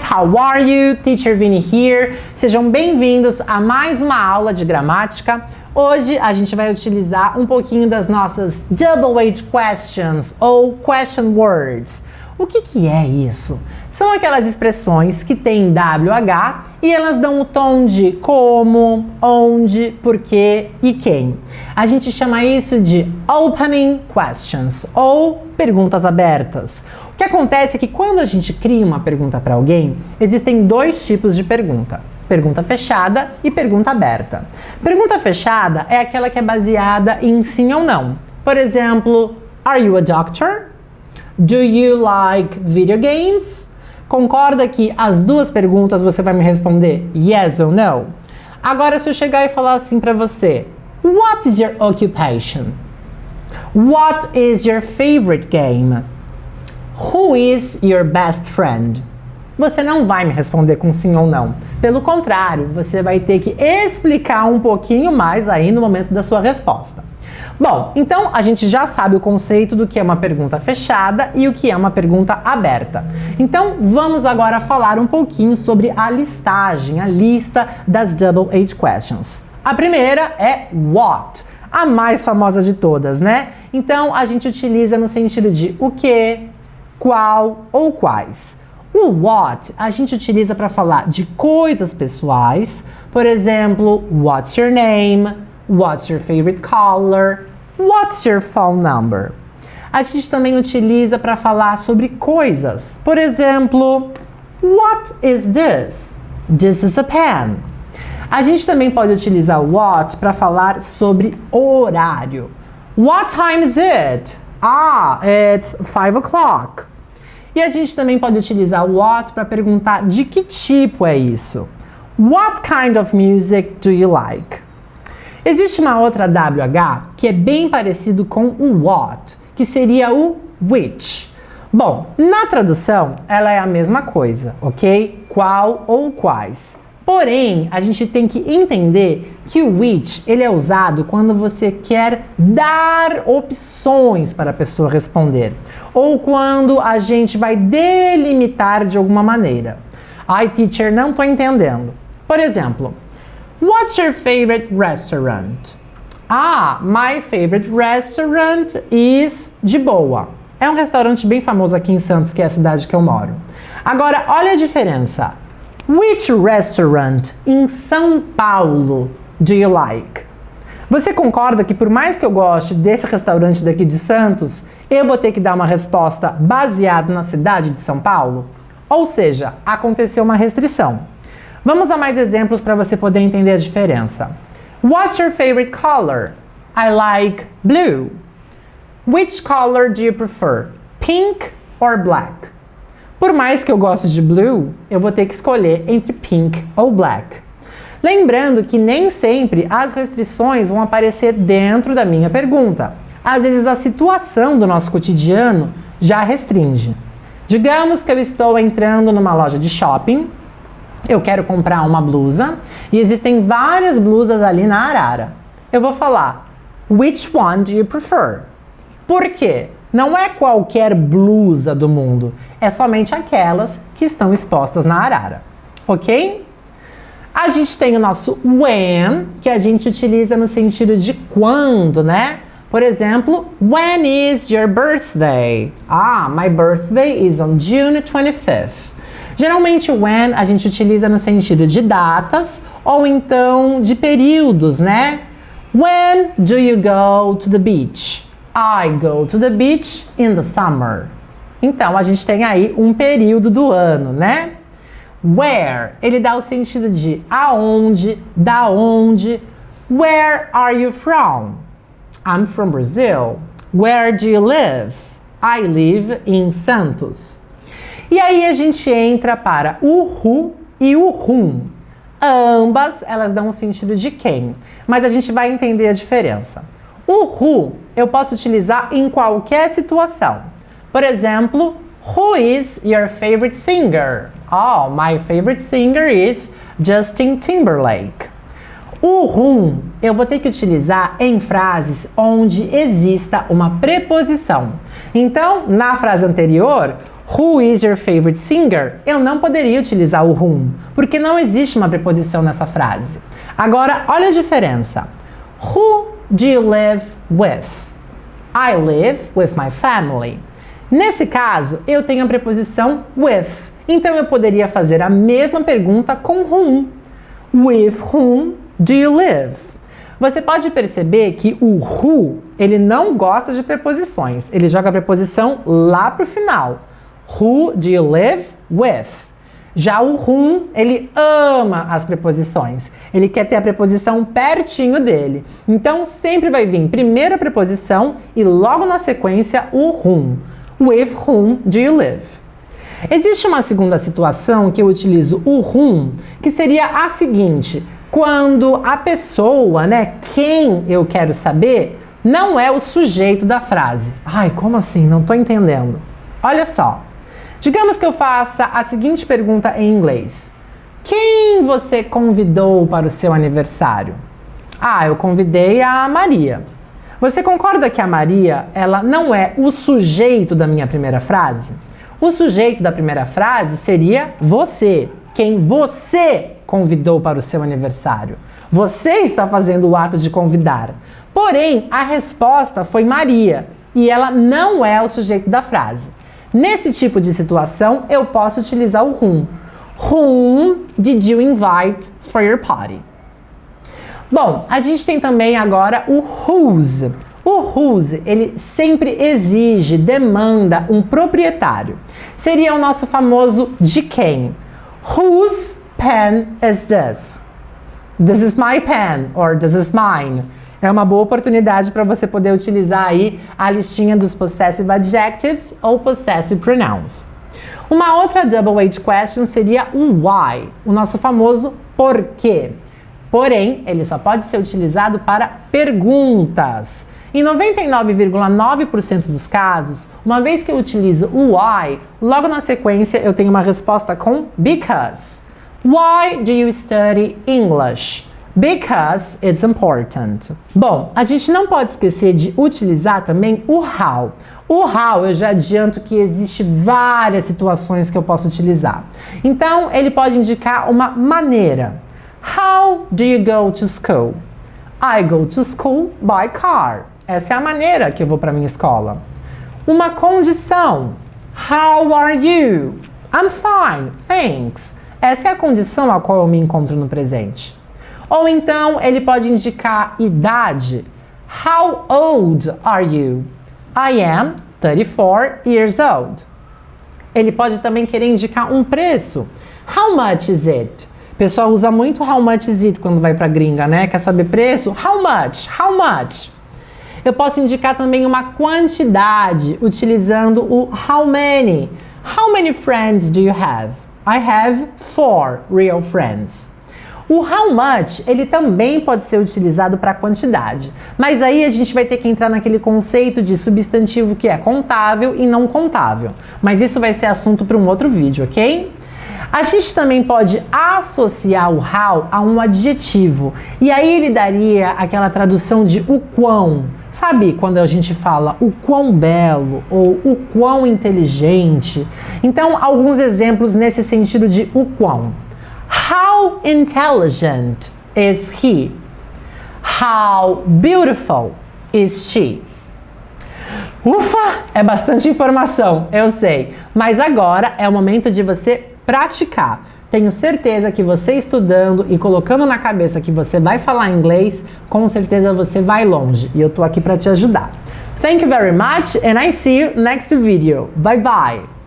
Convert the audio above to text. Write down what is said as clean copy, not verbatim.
how are you? Teacher Vini here. Sejam bem-vindos a mais uma aula de gramática. Hoje a gente vai utilizar um pouquinho das nossas double-age questions ou question words. O que é isso? São aquelas expressões que têm WH e elas dão o tom de como, onde, porquê e quem. A gente chama isso de opening questions ou perguntas abertas. O que acontece é que quando a gente cria uma pergunta para alguém, existem dois tipos de pergunta. Pergunta fechada e pergunta aberta. Pergunta fechada é aquela que é baseada em sim ou não. Por exemplo, are you a doctor? Do you like video games? Concorda que as duas perguntas você vai me responder yes ou no? Agora, se eu chegar e falar assim para você, what is your occupation? What is your favorite game? Who is your best friend? Você não vai me responder com sim ou não. Pelo contrário, você vai ter que explicar um pouquinho mais aí no momento da sua resposta. Bom, então a gente já sabe o conceito do que é uma pergunta fechada e o que é uma pergunta aberta. Então vamos agora falar um pouquinho sobre a listagem, a lista das double-age questions. A primeira é what, a mais famosa de todas, né? Então a gente utiliza no sentido de o que, qual ou quais. O what a gente utiliza para falar de coisas pessoais, por exemplo, what's your name? What's your favorite color? What's your phone number? A gente também utiliza para falar sobre coisas. Por exemplo, what is this? This is a pen. A gente também pode utilizar what para falar sobre horário. What time is it? It's 5 o'clock. E a gente também pode utilizar what para perguntar de que tipo é isso. What kind of music do you like? Existe uma outra WH que é bem parecido com o what, que seria o which. Bom, na tradução, ela é a mesma coisa, ok? Qual ou quais. Porém, a gente tem que entender que o which, ele é usado quando você quer dar opções para a pessoa responder. Ou quando a gente vai delimitar de alguma maneira. Ai, teacher, não estou entendendo. Por exemplo, what's your favorite restaurant? My favorite restaurant is de boa. É um restaurante bem famoso aqui em Santos, que é a cidade que eu moro. Agora, olha a diferença. Which restaurant in São Paulo do you like? Você concorda que por mais que eu goste desse restaurante daqui de Santos, eu vou ter que dar uma resposta baseada na cidade de São Paulo? Ou seja, aconteceu uma restrição. Vamos a mais exemplos para você poder entender a diferença. What's your favorite color? I like blue. Which color do you prefer? Pink or black? Por mais que eu goste de blue, eu vou ter que escolher entre pink ou black. Lembrando que nem sempre as restrições vão aparecer dentro da minha pergunta. Às vezes a situação do nosso cotidiano já restringe. Digamos que eu estou entrando numa loja de shopping, eu quero comprar uma blusa e existem várias blusas ali na arara. Eu vou falar, which one do you prefer? Por quê? Não é qualquer blusa do mundo, é somente aquelas que estão expostas na arara, ok? A gente tem o nosso when, que a gente utiliza no sentido de quando, né? Por exemplo, when is your birthday? My birthday is on June 25th. Geralmente, when a gente utiliza no sentido de datas ou então de períodos, né? When do you go to the beach? I go to the beach in the summer. Então, a gente tem aí um período do ano, né? Where, ele dá o sentido de aonde, da onde. Where are you from? I'm from Brazil. Where do you live? I live in Santos. E aí a gente entra para o who e o whom. Ambas, elas dão o sentido de quem, mas a gente vai entender a diferença. O who eu posso utilizar em qualquer situação. Por exemplo, who is your favorite singer? My favorite singer is Justin Timberlake. O whom eu vou ter que utilizar em frases onde exista uma preposição. Então, na frase anterior, Who is your favorite singer? Eu não poderia utilizar o whom, porque não existe uma preposição nessa frase. Agora, olha a diferença. Who do you live with? I live with my family. Nesse caso, eu tenho a preposição with. Então, eu poderia fazer a mesma pergunta com whom. With whom do you live? Você pode perceber que o who, ele não gosta de preposições. Ele joga a preposição lá pro final. Who do you live with? Já o whom, ele ama as preposições. Ele quer ter a preposição pertinho dele. Então, sempre vai vir primeiro a preposição e logo na sequência o whom. With whom do you live? Existe uma segunda situação que eu utilizo o whom, que seria a seguinte: quando a pessoa, quem eu quero saber, não é o sujeito da frase. Ai, como assim? Não tô entendendo. Olha só. Digamos que eu faça a seguinte pergunta em inglês. Quem você convidou para o seu aniversário? Ah, eu convidei a Maria. Você concorda que a Maria, ela não é o sujeito da minha primeira frase? O sujeito da primeira frase seria você. Quem você convidou para o seu aniversário. Você está fazendo o ato de convidar. Porém, a resposta foi Maria e ela não é o sujeito da frase. Nesse tipo de situação, eu posso utilizar o whom. Whom did you invite for your party? Bom, a gente tem também agora o whose. O whose, ele sempre exige, demanda um proprietário. Seria o nosso famoso de quem. Whose pen is this? This is my pen, or this is mine. É uma boa oportunidade para você poder utilizar aí a listinha dos possessive adjectives ou possessive pronouns. Uma outra double H question seria o why, o nosso famoso porquê. Porém, ele só pode ser utilizado para perguntas. Em 99,9% dos casos, uma vez que eu utilizo o why, logo na sequência eu tenho uma resposta com because. Why do you study English? Because it's important. Bom, a gente não pode esquecer de utilizar também o how. O how, eu já adianto que existe várias situações que eu posso utilizar. Então, ele pode indicar uma maneira. How do you go to school? I go to school by car. Essa é a maneira que eu vou para minha escola. Uma condição. How are you? I'm fine, thanks. Essa é a condição a qual eu me encontro no presente. Ou então, ele pode indicar idade. How old are you? I am 34 years old. Ele pode também querer indicar um preço. How much is it? O pessoal usa muito how much is it quando vai pra gringa, né? Quer saber preço? How much? How much? Eu posso indicar também uma quantidade, utilizando o how many. How many friends do you have? I have 4 real friends. O how much, ele também pode ser utilizado para quantidade. Mas aí a gente vai ter que entrar naquele conceito de substantivo que é contável e não contável. Mas isso vai ser assunto para um outro vídeo, ok? A gente também pode associar o how a um adjetivo. E aí ele daria aquela tradução de o quão. Sabe quando a gente fala o quão belo ou o quão inteligente? Então, alguns exemplos nesse sentido de o quão. How intelligent is he? How beautiful is she? Ufa, é bastante informação, eu sei. Mas agora é o momento de você praticar. Tenho certeza que você estudando e colocando na cabeça que você vai falar inglês, com certeza você vai longe. E eu tô aqui para te ajudar. Thank you very much and I see you next video. Bye bye!